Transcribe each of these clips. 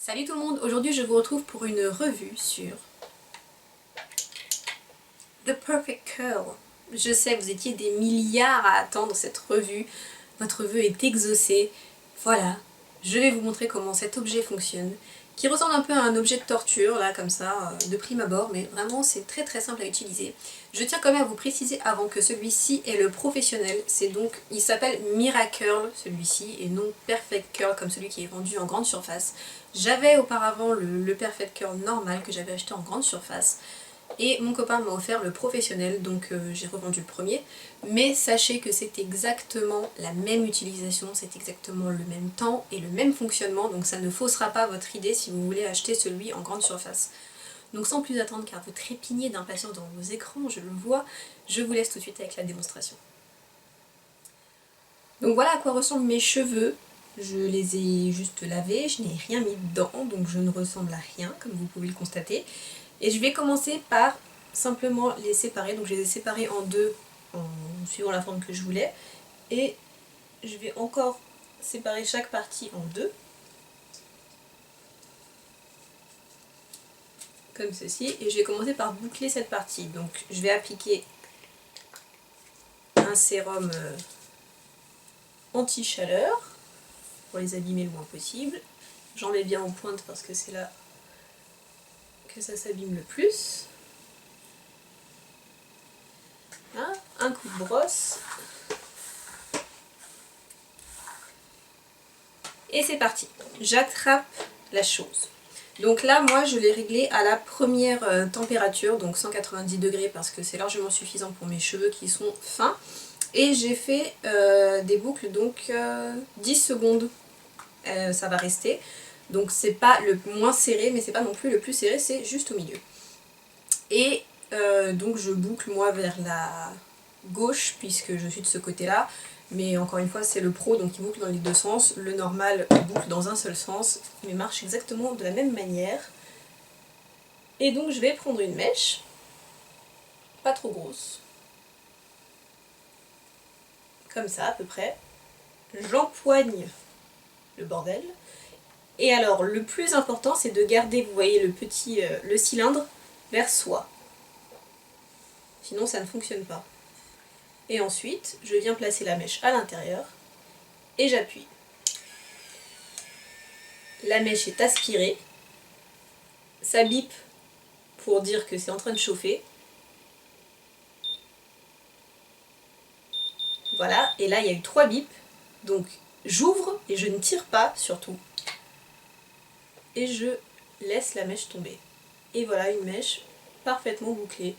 Salut tout le monde, aujourd'hui je vous retrouve pour une revue sur The Perfect Curl. Je sais, vous étiez des milliards à attendre cette revue, votre vœu est exaucé. Voilà, je vais vous montrer comment cet objet fonctionne, qui ressemble un peu à un objet de torture, là comme ça, de prime abord, mais vraiment c'est très très simple à utiliser. Je tiens quand même à vous préciser avant que celui-ci est le professionnel, c'est donc, il s'appelle Miracurl celui-ci, et non Perfect Curl comme celui qui est vendu en grande surface. J'avais auparavant le Perfect Curl normal que j'avais acheté en grande surface, et mon copain m'a offert le professionnel, donc j'ai revendu le premier. Mais sachez que c'est exactement la même utilisation, c'est exactement le même temps et le même fonctionnement, donc ça ne faussera pas votre idée si vous voulez acheter celui en grande surface. Donc sans plus attendre, car vous trépignez d'impatience dans vos écrans, je le vois, je vous laisse tout de suite avec la démonstration. Donc voilà à quoi ressemblent mes cheveux. Je les ai juste lavés, je n'ai rien mis dedans, donc je ne ressemble à rien, comme vous pouvez le constater. Et je vais commencer par simplement les séparer, donc je les ai séparés en deux, en suivant la forme que je voulais. Et je vais encore séparer chaque partie en deux, comme ceci. Et je vais commencer par boucler cette partie. Donc je vais appliquer un sérum anti-chaleur, pour les abîmer le moins possible. J'en mets bien en pointe parce que c'est là que ça s'abîme le plus. Là, un coup de brosse. Et c'est parti. J'attrape la chose. Donc là, moi, je l'ai réglé à la première température, donc 190 degrés, parce que c'est largement suffisant pour mes cheveux qui sont fins. Et j'ai fait des boucles, donc 10 secondes, ça va rester. Donc c'est pas le moins serré, mais c'est pas non plus le plus serré, c'est juste au milieu. Et donc je boucle moi vers la gauche, puisque je suis de ce côté-là. Mais encore une fois, c'est le pro, donc il boucle dans les deux sens. Le normal boucle dans un seul sens, mais marche exactement de la même manière. Et donc je vais prendre une mèche, pas trop grosse, comme ça à peu près. J'empoigne le bordel. Et alors, le plus important, c'est de garder, vous voyez, le cylindre vers soi. Sinon, ça ne fonctionne pas. Et ensuite, je viens placer la mèche à l'intérieur et j'appuie. La mèche est aspirée. Ça bip pour dire que c'est en train de chauffer. Voilà, et là il y a eu 3 bips. Donc j'ouvre et je ne tire pas surtout. Et je laisse la mèche tomber. Et voilà une mèche parfaitement bouclée.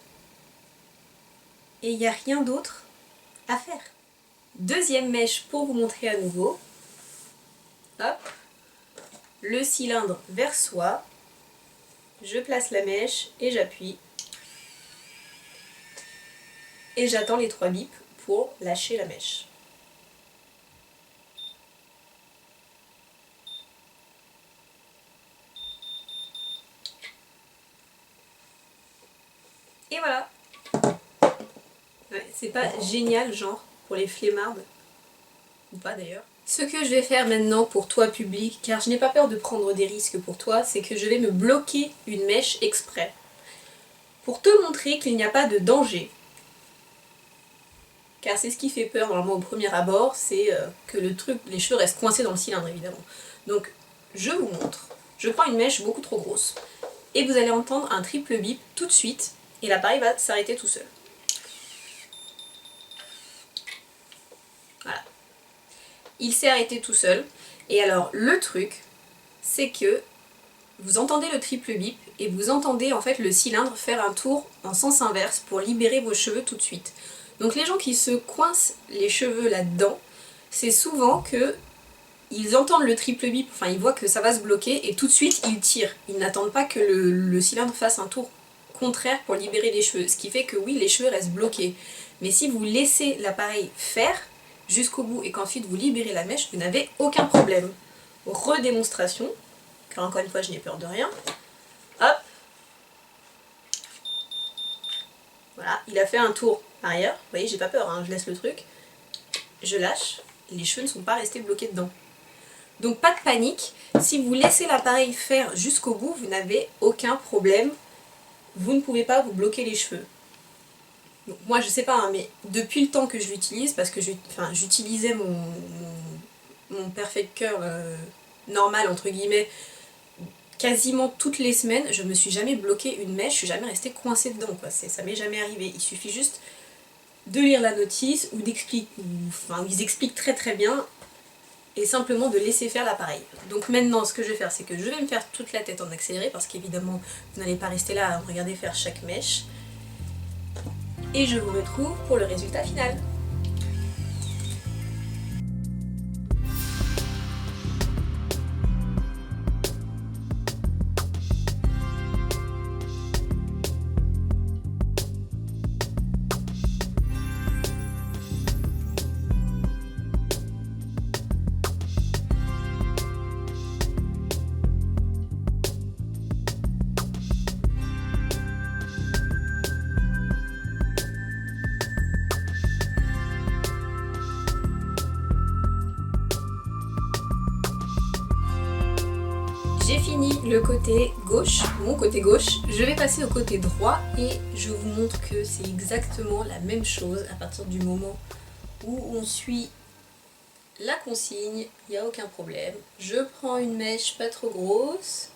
Et il n'y a rien d'autre à faire. Deuxième mèche pour vous montrer à nouveau. Hop. Le cylindre vers soi. Je place la mèche et j'appuie. Et j'attends les 3 bips pour lâcher la mèche. Et voilà. Ouais, c'est pas génial genre pour les flemmardes, ou pas d'ailleurs. Ce que je vais faire maintenant pour toi public, car je n'ai pas peur de prendre des risques pour toi, c'est que je vais me bloquer une mèche exprès. Pour te montrer qu'il n'y a pas de danger. Car c'est ce qui fait peur normalement au premier abord, c'est que les cheveux restent coincés dans le cylindre évidemment. Donc je vous montre. Je prends une mèche beaucoup trop grosse. Et vous allez entendre un triple bip tout de suite, et l'appareil va s'arrêter tout seul. Voilà. Il s'est arrêté tout seul. Et alors le truc, c'est que vous entendez le triple bip et vous entendez en fait le cylindre faire un tour en sens inverse pour libérer vos cheveux tout de suite. Donc les gens qui se coincent les cheveux là-dedans, c'est souvent que ils entendent le triple bip, enfin ils voient que ça va se bloquer et tout de suite ils tirent. Ils n'attendent pas que le cylindre fasse un tour contraire pour libérer les cheveux. Ce qui fait que oui, les cheveux restent bloqués. Mais si vous laissez l'appareil faire jusqu'au bout et qu'ensuite vous libérez la mèche, vous n'avez aucun problème. Redémonstration, car encore une fois je n'ai peur de rien. Hop. Voilà, il a fait un tour arrière. Vous voyez, j'ai pas peur, hein, je laisse le truc. Je lâche, les cheveux ne sont pas restés bloqués dedans. Donc pas de panique, si vous laissez l'appareil faire jusqu'au bout, vous n'avez aucun problème. Vous ne pouvez pas vous bloquer les cheveux. Donc, moi je sais pas, hein, mais depuis le temps que je l'utilise, parce que j'utilisais mon Perfect Curl normal entre guillemets quasiment toutes les semaines, je me suis jamais bloqué une mèche, je suis jamais restée coincée dedans, quoi. Ça m'est jamais arrivé. Il suffit juste de lire la notice ou d'expliquer, enfin ils expliquent très très bien, et simplement de laisser faire l'appareil. Donc maintenant ce que je vais faire, c'est que je vais me faire toute la tête en accéléré, parce qu'évidemment vous n'allez pas rester là à me regarder faire chaque mèche. Et je vous retrouve pour le résultat final. J'ai fini le côté gauche, mon côté gauche, je vais passer au côté droit et je vous montre que c'est exactement la même chose à partir du moment où on suit la consigne, il n'y a aucun problème. Je prends une mèche pas trop grosse,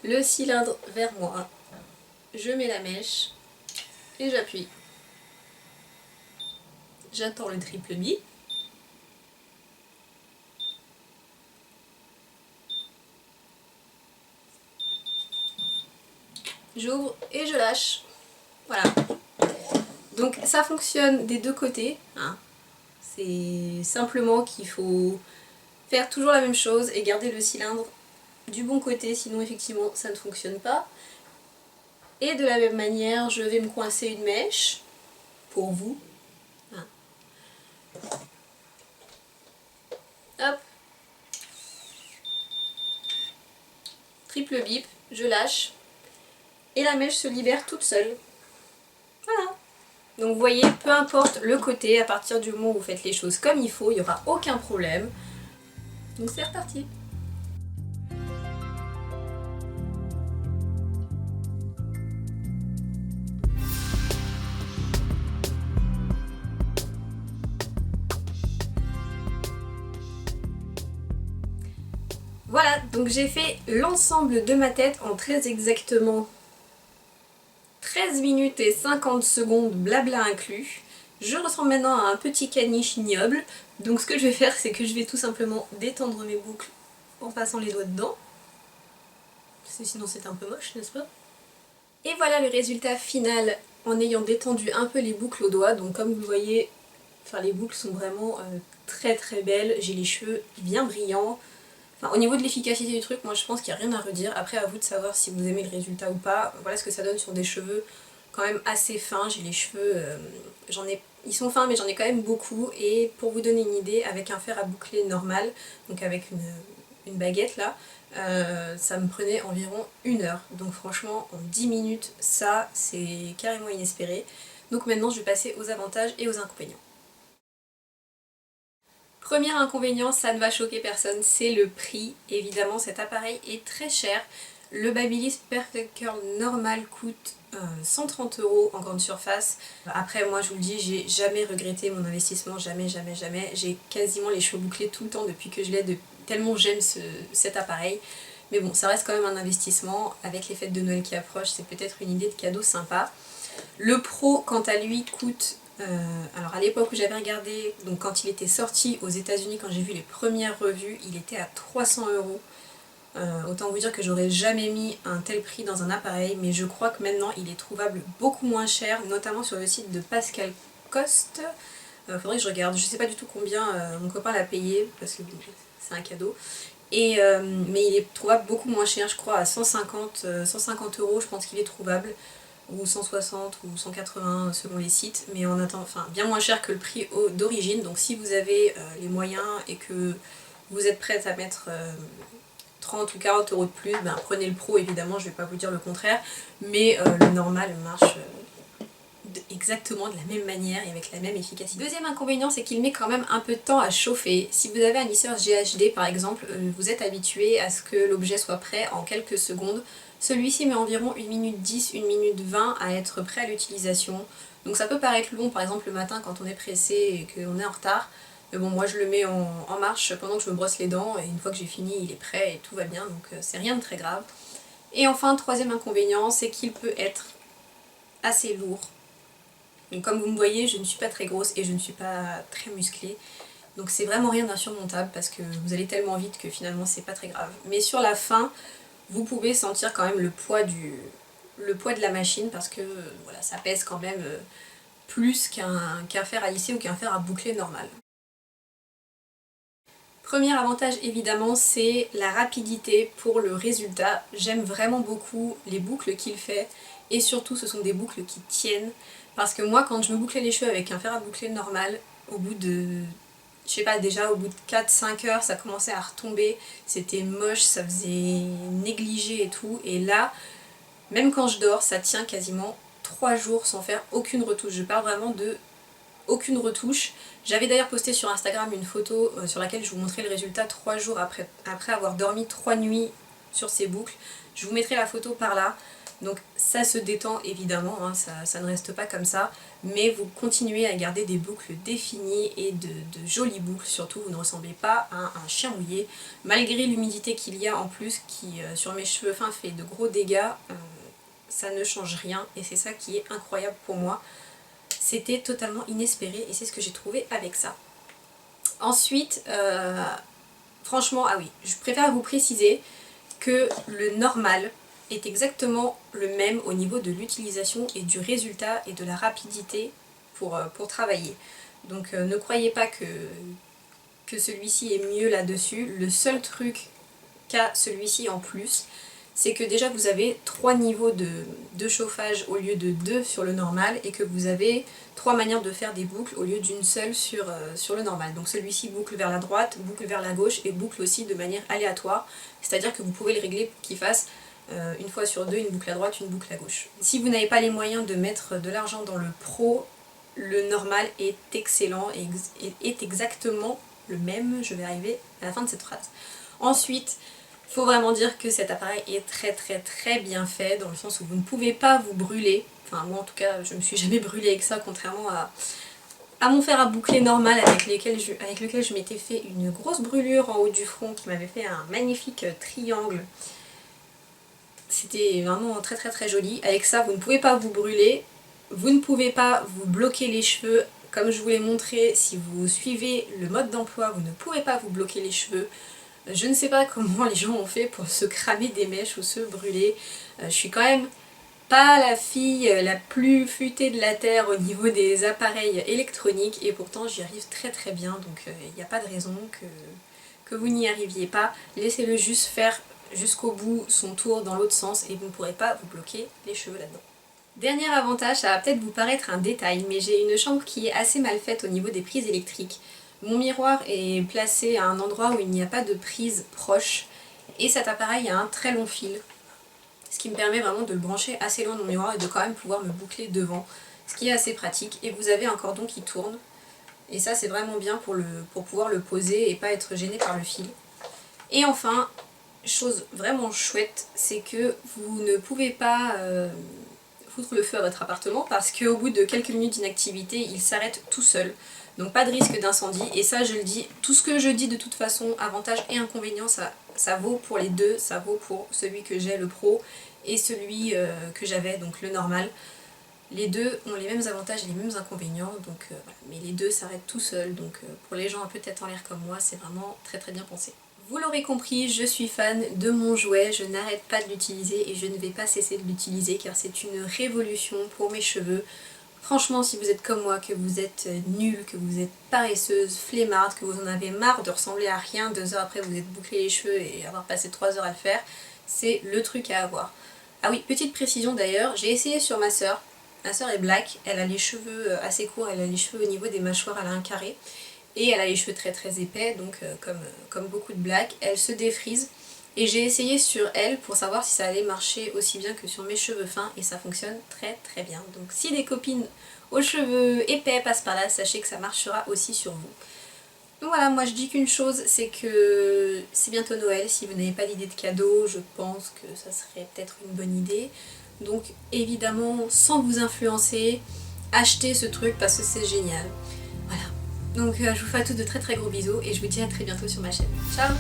le cylindre vers moi, je mets la mèche et j'appuie. J'attends le triple bip. J'ouvre et je lâche. Voilà. Donc ça fonctionne des deux côtés, hein. C'est simplement qu'il faut faire toujours la même chose et garder le cylindre du bon côté, sinon effectivement ça ne fonctionne pas. Et de la même manière, je vais me coincer une mèche pour vous. Hein. Hop. Triple bip, je lâche. Et la mèche se libère toute seule. Voilà. Donc vous voyez, peu importe le côté, à partir du moment où vous faites les choses comme il faut, il n'y aura aucun problème. Donc c'est reparti. Voilà, donc j'ai fait l'ensemble de ma tête en très exactement 13 minutes et 50 secondes, blabla inclus. Je ressemble maintenant à un petit caniche ignoble. Donc ce que je vais faire, c'est que je vais tout simplement détendre mes boucles en passant les doigts dedans. Parce que sinon c'est un peu moche, n'est-ce pas? Et voilà le résultat final en ayant détendu un peu les boucles aux doigts. Donc comme vous le voyez, enfin, les boucles sont vraiment très très belles. J'ai les cheveux bien brillants. Enfin, au niveau de l'efficacité du truc, moi je pense qu'il n'y a rien à redire. Après, à vous de savoir si vous aimez le résultat ou pas. Voilà ce que ça donne sur des cheveux quand même assez fins. J'ai les cheveux, ils sont fins mais j'en ai quand même beaucoup. Et pour vous donner une idée, avec un fer à boucler normal, donc avec une baguette là, ça me prenait environ 1 heure. Donc franchement, en 10 minutes, ça c'est carrément inespéré. Donc maintenant je vais passer aux avantages et aux inconvénients. Premier inconvénient, ça ne va choquer personne, c'est le prix. Évidemment, cet appareil est très cher. Le Babyliss Perfect Curl normal coûte 130 € en grande surface. Après, moi je vous le dis, j'ai jamais regretté mon investissement, jamais, jamais, jamais. J'ai quasiment les cheveux bouclés tout le temps depuis que je l'ai, tellement j'aime cet appareil. Mais bon, ça reste quand même un investissement. Avec les fêtes de Noël qui approchent, c'est peut-être une idée de cadeau sympa. Le Pro, quant à lui, coûte... alors à l'époque où j'avais regardé, donc quand il était sorti aux États-Unis, quand j'ai vu les premières revues, il était à 300 €. Autant vous dire que j'aurais jamais mis un tel prix dans un appareil, mais je crois que maintenant il est trouvable beaucoup moins cher, notamment sur le site de Pascal Coste. Faudrait que je regarde, je sais pas du tout combien mon copain l'a payé, parce que c'est un cadeau. Mais il est trouvable beaucoup moins cher, je crois à 150 €, je pense qu'il est trouvable, ou 160 ou 180 selon les sites, mais en attendant, enfin bien moins cher que le prix d'origine. Donc si vous avez les moyens et que vous êtes prête à mettre 30 ou 40 € de plus, ben prenez le Pro évidemment, je vais pas vous dire le contraire, mais le normal marche exactement de la même manière et avec la même efficacité. Deuxième inconvénient, c'est qu'il met quand même un peu de temps à chauffer. Si vous avez un lisseur GHD par exemple, vous êtes habitué à ce que l'objet soit prêt en quelques secondes. Celui-ci met environ 1 minute 10, 1 minute 20 à être prêt à l'utilisation. Donc ça peut paraître long par exemple le matin quand on est pressé et qu'on est en retard. Mais bon, moi je le mets en marche pendant que je me brosse les dents et une fois que j'ai fini il est prêt et tout va bien, donc c'est rien de très grave. Et enfin, troisième inconvénient, c'est qu'il peut être assez lourd. Donc comme vous me voyez, je ne suis pas très grosse et je ne suis pas très musclée. Donc c'est vraiment rien d'insurmontable parce que vous allez tellement vite que finalement c'est pas très grave. Mais sur la fin, vous pouvez sentir quand même le poids de la machine parce que voilà, ça pèse quand même plus qu'un fer à lisser ou qu'un fer à boucler normal. Premier avantage évidemment, c'est la rapidité pour le résultat. J'aime vraiment beaucoup les boucles qu'il fait et surtout ce sont des boucles qui tiennent parce que moi quand je me bouclais les cheveux avec un fer à boucler normal, au bout de, je sais pas, déjà au bout de 4-5 heures ça commençait à retomber, c'était moche, ça faisait négligé et tout, et là, même quand je dors, ça tient quasiment 3 jours sans faire aucune retouche. Je parle vraiment de aucune retouche. J'avais d'ailleurs posté sur Instagram une photo sur laquelle je vous montrais le résultat 3 jours après avoir dormi 3 nuits sur ces boucles. Je vous mettrai la photo par là. Donc ça se détend évidemment, hein, ça ne reste pas comme ça, mais vous continuez à garder des boucles définies et de jolies boucles, surtout vous ne ressemblez pas à un chien mouillé, malgré l'humidité qu'il y a en plus qui sur mes cheveux fins fait de gros dégâts, ça ne change rien et c'est ça qui est incroyable pour moi. C'était totalement inespéré et c'est ce que j'ai trouvé avec ça. Ensuite, franchement, ah oui, je préfère vous préciser que le normal est exactement le même au niveau de l'utilisation et du résultat et de la rapidité pour travailler. Donc ne croyez pas que celui-ci est mieux là-dessus. Le seul truc qu'a celui-ci en plus, c'est que déjà vous avez 3 niveaux de chauffage au lieu de 2 sur le normal et que vous avez 3 manières de faire des boucles au lieu d'une seule sur le normal. Donc celui-ci boucle vers la droite, boucle vers la gauche et boucle aussi de manière aléatoire, c'est-à-dire que vous pouvez le régler pour qu'il fasse une fois sur deux une boucle à droite, une boucle à gauche. Si vous n'avez pas les moyens de mettre de l'argent dans le pro, le normal est excellent et est exactement le même. Je vais arriver à la fin de cette phrase. Ensuite, il faut vraiment dire que cet appareil est très bien fait, dans le sens où vous ne pouvez pas vous brûler. Enfin moi en tout cas je me suis jamais brûlée avec ça, contrairement à mon fer à boucler normal avec lequel je m'étais fait une grosse brûlure en haut du front qui m'avait fait un magnifique triangle. C'était vraiment très joli. Avec ça vous ne pouvez pas vous brûler, vous ne pouvez pas vous bloquer les cheveux. Comme je vous l'ai montré, si vous suivez le mode d'emploi, vous ne pouvez pas vous bloquer les cheveux. Je ne sais pas comment les gens ont fait pour se cramer des mèches ou se brûler. Je suis quand même pas la fille la plus futée de la terre au niveau des appareils électroniques et pourtant j'y arrive très bien, donc il n'y a pas de raison que vous n'y arriviez pas. Laissez-le juste faire jusqu'au bout son tour dans l'autre sens et vous ne pourrez pas vous bloquer les cheveux là-dedans. Dernier avantage, ça va peut-être vous paraître un détail, mais j'ai une chambre qui est assez mal faite au niveau des prises électriques. Mon miroir est placé à un endroit où il n'y a pas de prise proche et cet appareil a un très long fil, ce qui me permet vraiment de le brancher assez loin de mon miroir et de quand même pouvoir me boucler devant, ce qui est assez pratique. Et vous avez un cordon qui tourne et ça c'est vraiment bien pour pouvoir le poser et pas être gêné par le fil. Et enfin, chose vraiment chouette, c'est que vous ne pouvez pas foutre le feu à votre appartement parce qu'au bout de quelques minutes d'inactivité, il s'arrête tout seul. Donc pas de risque d'incendie, et ça je le dis, tout ce que je dis de toute façon, avantages et inconvénients, ça vaut pour les deux, ça vaut pour celui que j'ai, le pro, et celui que j'avais, donc le normal. Les deux ont les mêmes avantages et les mêmes inconvénients, donc voilà. Mais les deux s'arrêtent tout seuls, donc pour les gens un peu tête en l'air comme moi, c'est vraiment très bien pensé. Vous l'aurez compris, je suis fan de mon jouet, je n'arrête pas de l'utiliser et je ne vais pas cesser de l'utiliser car c'est une révolution pour mes cheveux. Franchement, si vous êtes comme moi, que vous êtes nulle, que vous êtes paresseuse, flemmarde, que vous en avez marre de ressembler à rien, 2 heures après vous êtes bouclé les cheveux et avoir passé 3 heures à le faire, c'est le truc à avoir. Ah oui, petite précision d'ailleurs, j'ai essayé sur ma sœur. Ma sœur est black, elle a les cheveux assez courts, elle a les cheveux au niveau des mâchoires, elle a un carré. Et elle a les cheveux très épais, donc comme beaucoup de blacks, elle se défrise. Et j'ai essayé sur elle pour savoir si ça allait marcher aussi bien que sur mes cheveux fins et ça fonctionne très très bien. Donc si des copines aux cheveux épais passent par là, sachez que ça marchera aussi sur vous. Donc voilà, moi je dis qu'une chose, c'est que c'est bientôt Noël. Si vous n'avez pas d'idée de cadeau, je pense que ça serait peut-être une bonne idée. Donc évidemment, sans vous influencer, achetez ce truc parce que c'est génial. Voilà. Donc je vous fais à tous de très très gros bisous et je vous dis à très bientôt sur ma chaîne. Ciao!